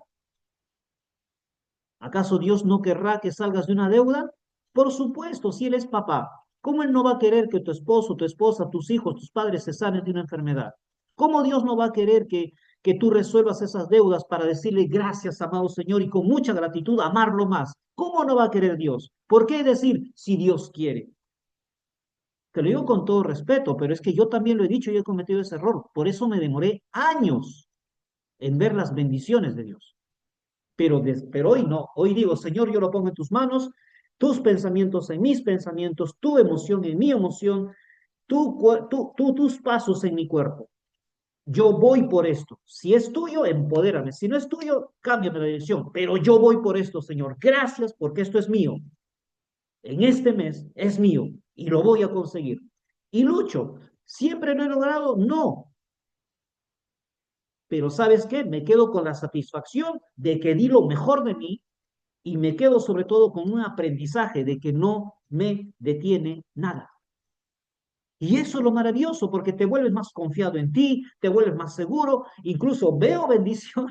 ¿Acaso Dios no querrá que salgas de una deuda? Por supuesto, si Él es papá, ¿cómo Él no va a querer que tu esposo, tu esposa, tus hijos, tus padres se sanen de una enfermedad? ¿Cómo Dios no va a querer que tú resuelvas esas deudas para decirle gracias, amado Señor, y con mucha gratitud amarlo más? ¿Cómo no va a querer Dios? ¿Por qué decir si Dios quiere? Te lo digo con todo respeto, pero es que yo también lo he dicho y he cometido ese error. Por eso me demoré años en ver las bendiciones de Dios. Pero hoy no, hoy digo, Señor, yo lo pongo en tus manos, tus pensamientos en mis pensamientos, tu emoción en mi emoción, tus pasos en mi cuerpo. Yo voy por esto. Si es tuyo, empodérame. Si no es tuyo, cámbiame la dirección. Pero yo voy por esto, Señor. Gracias porque esto es mío. En este mes es mío y lo voy a conseguir. Y lucho. ¿Siempre lo he logrado? No. Pero ¿sabes qué? Me quedo con la satisfacción de que di lo mejor de mí y me quedo sobre todo con un aprendizaje de que no me detiene nada. Y eso es lo maravilloso, porque te vuelves más confiado en ti, te vuelves más seguro, incluso veo bendición.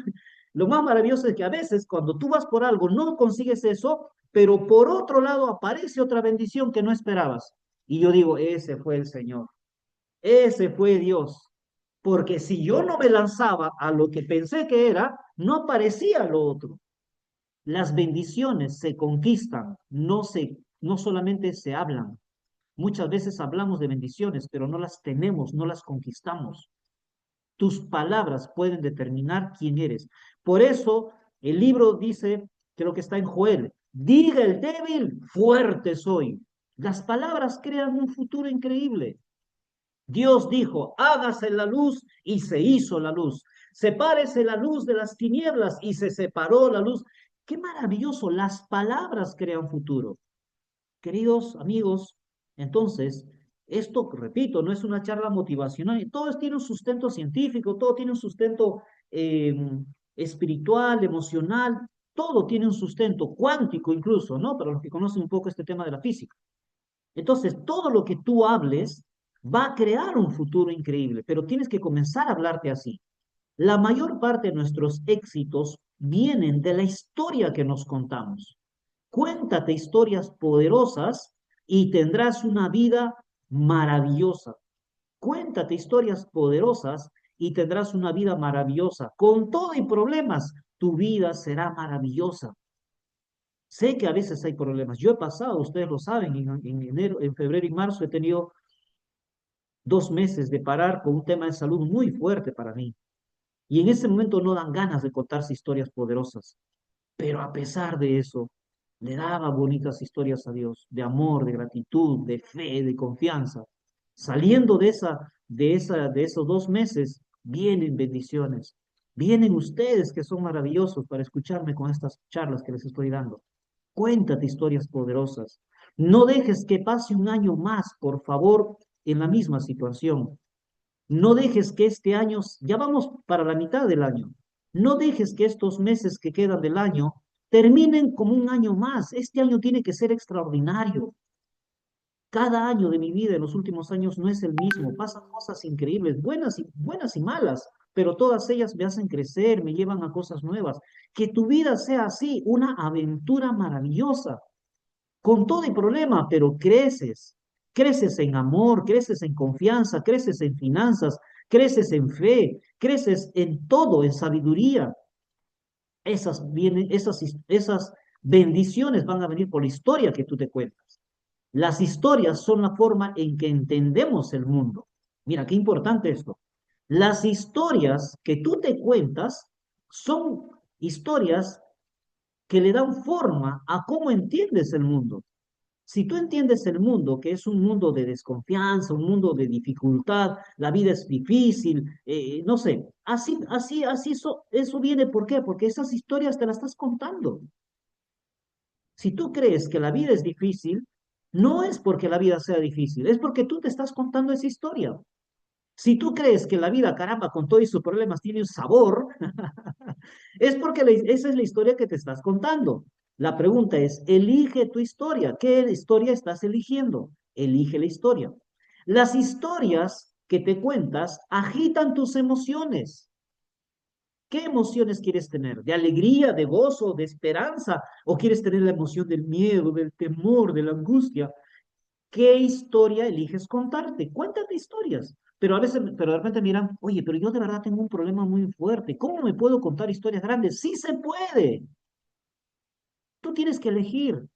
Lo más maravilloso es que a veces cuando tú vas por algo no consigues eso, pero por otro lado aparece otra bendición que no esperabas. Y yo digo, ese fue el Señor, ese fue Dios. Porque si yo no me lanzaba a lo que pensé que era, no aparecía lo otro. Las bendiciones se conquistan, no solamente se hablan. Muchas veces hablamos de bendiciones, pero no las tenemos, no las conquistamos. Tus palabras pueden determinar quién eres. Por eso el libro dice, creo que está en Joel, diga el débil, fuerte soy. Las palabras crean un futuro increíble. Dios dijo, hágase la luz y se hizo la luz. Sepárese la luz de las tinieblas y se separó la luz. Qué maravilloso, las palabras crean futuro. Queridos amigos, entonces, esto, repito, no es una charla motivacional, todo tiene un sustento científico, todo tiene un sustento eh, espiritual, emocional, todo tiene un sustento cuántico incluso, ¿no? Para los que conocen un poco este tema de la física. Entonces, todo lo que tú hables va a crear un futuro increíble, pero tienes que comenzar a hablarte así. La mayor parte de nuestros éxitos vienen de la historia que nos contamos. Cuéntate historias poderosas y tendrás una vida maravillosa. Cuéntate historias poderosas y tendrás una vida maravillosa. Con todo y problemas, tu vida será maravillosa. Sé que a veces hay problemas. Yo he pasado, ustedes lo saben, en enero, en febrero y marzo he tenido 2 meses de parar con un tema de salud muy fuerte para mí. Y en ese momento no dan ganas de contarse historias poderosas. Pero a pesar de eso, le daba bonitas historias a Dios, de amor, de gratitud, de fe, de confianza. Saliendo de esos 2 meses, vienen bendiciones. Vienen ustedes que son maravillosos para escucharme con estas charlas que les estoy dando. Cuéntate historias poderosas. No dejes que pase un año más, por favor, en la misma situación. No dejes que este año, ya vamos para la mitad del año, no dejes que estos meses que quedan del año terminen como un año más. Este año tiene que ser extraordinario. Cada año de mi vida en los últimos años no es el mismo. Pasan cosas increíbles, buenas y malas, pero todas ellas me hacen crecer, me llevan a cosas nuevas. Que tu vida sea así, una aventura maravillosa con todo y problema, pero creces. Creces en amor, creces en confianza, creces en finanzas, creces en fe, creces en todo, en sabiduría. Esas bendiciones van a venir por la historia que tú te cuentas. Las historias son la forma en que entendemos el mundo. Mira, qué importante esto. Las historias que tú te cuentas son historias que le dan forma a cómo entiendes el mundo. Si tú entiendes el mundo, que es un mundo de desconfianza, un mundo de dificultad, la vida es difícil, no sé, eso viene, ¿por qué? Porque esas historias te las estás contando. Si tú crees que la vida es difícil, no es porque la vida sea difícil, es porque tú te estás contando esa historia. Si tú crees que la vida, caramba, con todos sus problemas tiene un sabor, es porque esa es la historia que te estás contando. La pregunta es, elige tu historia. ¿Qué historia estás eligiendo? Elige la historia. Las historias que te cuentas agitan tus emociones. ¿Qué emociones quieres tener? ¿De alegría, de gozo, de esperanza? ¿O quieres tener la emoción del miedo, del temor, de la angustia? ¿Qué historia eliges contarte? Cuéntate historias. Pero a veces, pero de repente miran, oye, pero yo de verdad tengo un problema muy fuerte. ¿Cómo me puedo contar historias grandes? Sí se puede. Tú tienes que elegir.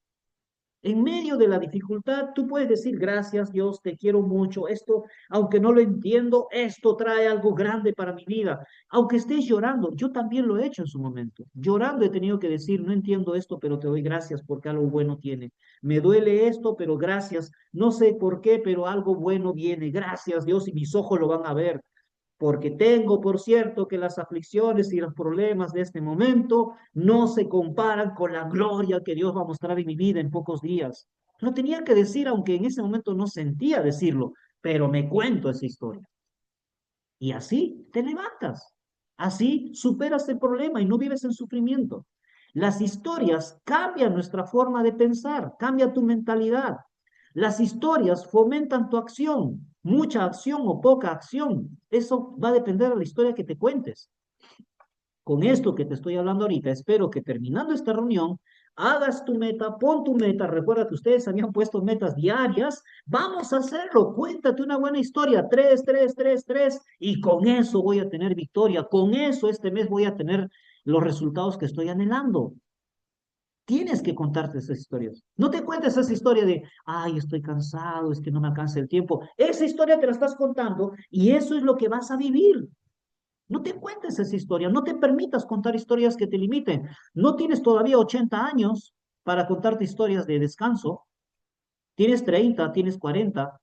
En medio de la dificultad, tú puedes decir, gracias Dios, te quiero mucho. Esto, aunque no lo entiendo, esto trae algo grande para mi vida. Aunque estés llorando, yo también lo he hecho en su momento. Llorando he tenido que decir, no entiendo esto, pero te doy gracias porque algo bueno tiene. Me duele esto, pero gracias. No sé por qué, pero algo bueno viene. Gracias Dios y mis ojos lo van a ver porque tengo por cierto que las aflicciones y los problemas de este momento no se comparan con la gloria que Dios va a mostrar en mi vida en pocos días. Lo tenía que decir, aunque en ese momento no sentía decirlo, pero me cuento esa historia. Y así te levantas. Así superas el problema y no vives en sufrimiento. Las historias cambian nuestra forma de pensar, cambia tu mentalidad. Las historias fomentan tu acción, mucha acción o poca acción. Eso va a depender de la historia que te cuentes. Con esto que te estoy hablando ahorita, espero que terminando esta reunión, hagas tu meta, pon tu meta. Recuerda que ustedes habían puesto metas diarias. Vamos a hacerlo. Cuéntate una buena historia. 3, 3, 3, 3. Y con eso voy a tener victoria. Con eso este mes voy a tener los resultados que estoy anhelando. Tienes que contarte esas historias. No te cuentes esa historia de, ay, estoy cansado, es que no me alcanza el tiempo. Esa historia te la estás contando y eso es lo que vas a vivir. No te cuentes esa historia, no te permitas contar historias que te limiten. No tienes todavía 80 años para contarte historias de descanso. Tienes 30, tienes 40,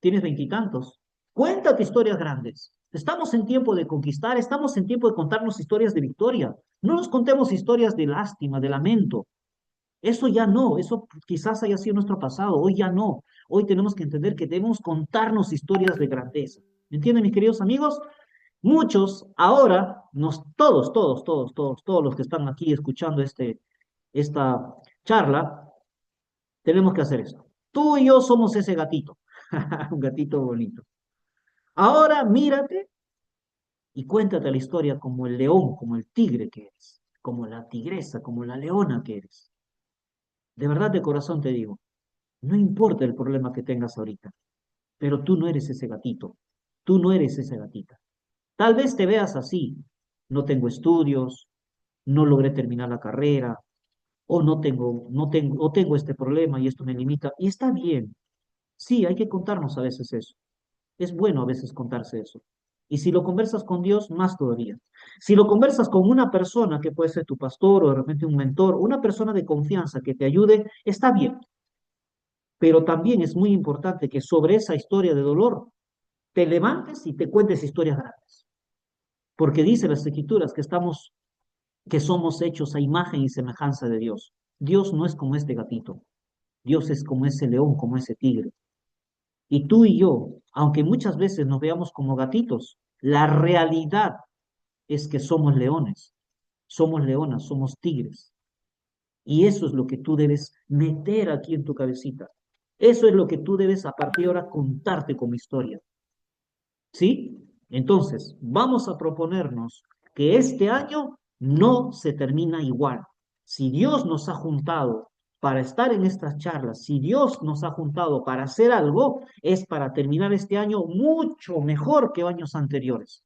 tienes veintitantos. Cuéntate historias grandes. Estamos en tiempo de conquistar, estamos en tiempo de contarnos historias de victoria. No nos contemos historias de lástima, de lamento. Eso ya no, eso quizás haya sido nuestro pasado, hoy ya no. Hoy tenemos que entender que debemos contarnos historias de grandeza. ¿Me entienden, mis queridos amigos? Muchos ahora, todos los que están aquí escuchando esta charla, tenemos que hacer esto. Tú y yo somos ese gatito, un gatito bonito. Ahora mírate y cuéntate la historia como el león, como el tigre que eres, como la tigresa, como la leona que eres. De verdad, de corazón te digo, no importa el problema que tengas ahorita, pero tú no eres ese gatito, tú no eres esa gatita. Tal vez te veas así, no tengo estudios, no logré terminar la carrera, o o tengo este problema y esto me limita, y está bien. Sí, hay que contarnos a veces eso. Es bueno a veces contarse eso. Y si lo conversas con Dios, más todavía. Si lo conversas con una persona que puede ser tu pastor o de repente un mentor, una persona de confianza que te ayude, está bien. Pero también es muy importante que sobre esa historia de dolor te levantes y te cuentes historias grandes. Porque dice las escrituras que somos hechos a imagen y semejanza de Dios. Dios no es como este gatito. Dios es como ese león, como ese tigre. Y tú y yo, aunque muchas veces nos veamos como gatitos, la realidad es que somos leones, somos leonas, somos tigres. Y eso es lo que tú debes meter aquí en tu cabecita. Eso es lo que tú debes a partir de ahora contarte como historia. ¿Sí? Entonces, vamos a proponernos que este año no se termina igual. Si Dios nos ha juntado para estar en estas charlas, si Dios nos ha juntado para hacer algo, es para terminar este año mucho mejor que años anteriores.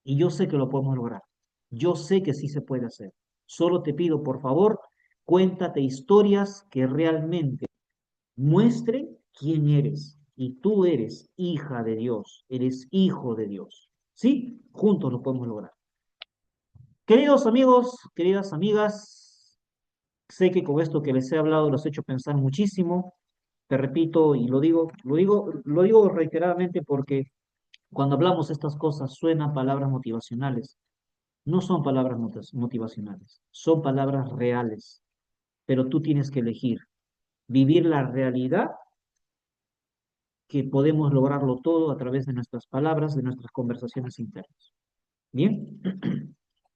Y yo sé que lo podemos lograr. Yo sé que sí se puede hacer. Solo te pido, por favor, cuéntate historias que realmente muestren quién eres. Y tú eres hija de Dios, eres hijo de Dios. ¿Sí? Juntos lo podemos lograr. Queridos amigos, queridas amigas, Sé que con esto que les he hablado los he hecho pensar muchísimo. Te repito y lo digo reiteradamente porque cuando hablamos de estas cosas suenan palabras motivacionales. No son palabras motivacionales, son palabras reales. Pero tú tienes que elegir vivir la realidad, que podemos lograrlo todo a través de nuestras palabras, de nuestras conversaciones internas. Bien.